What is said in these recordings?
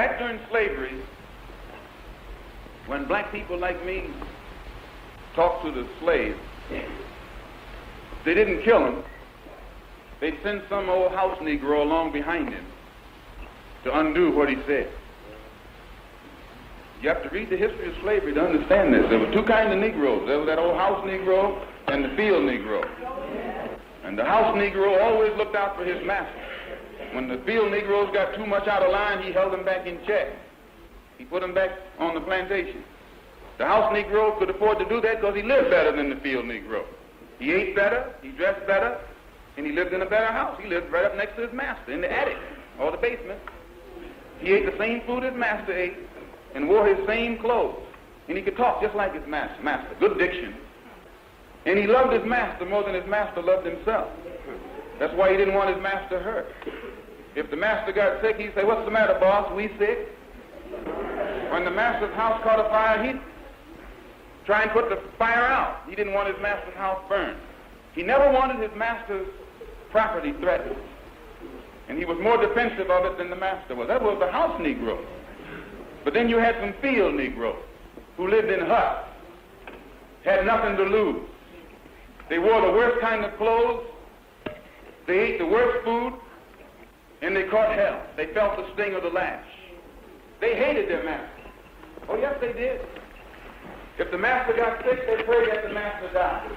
Back during slavery, when black people like me talked to the slaves, they didn't kill him. They'd send some old house Negro along behind him to undo what he said. You have to read the history of slavery to understand this. There were two kinds of Negroes. There was that old house Negro and the field Negro. And the house Negro always looked out for his master. When the field Negroes got too much out of line, he held them back in check. He put them back on the plantation. The house Negro could afford to do that because he lived better than the field Negro. He ate better, he dressed better, and he lived in a better house. He lived right up next to his master in the attic or the basement. He ate the same food his master ate and wore his same clothes. And he could talk just like his master, good diction. And he loved his master more than his master loved himself. That's why he didn't want his master hurt. If the master got sick, he'd say, "What's the matter, boss? We sick?" When the master's house caught a fire, he'd try and put the fire out. He didn't want his master's house burned. He never wanted his master's property threatened. And he was more defensive of it than the master was. That was the house Negro. But then you had some field Negroes who lived in huts, had nothing to lose. They wore the worst kind of clothes, they ate the worst food, and they caught hell. They felt the sting of the lash. They hated their master. Oh, yes, they did. If the master got sick, they prayed that the master died.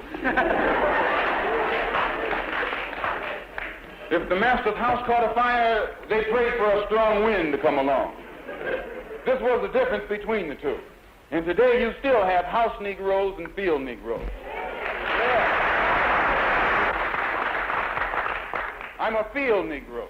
If the master's house caught a fire, they prayed for a strong wind to come along. This was the difference between the two. And today you still have house Negroes and field Negroes. Yeah. I'm a field Negro.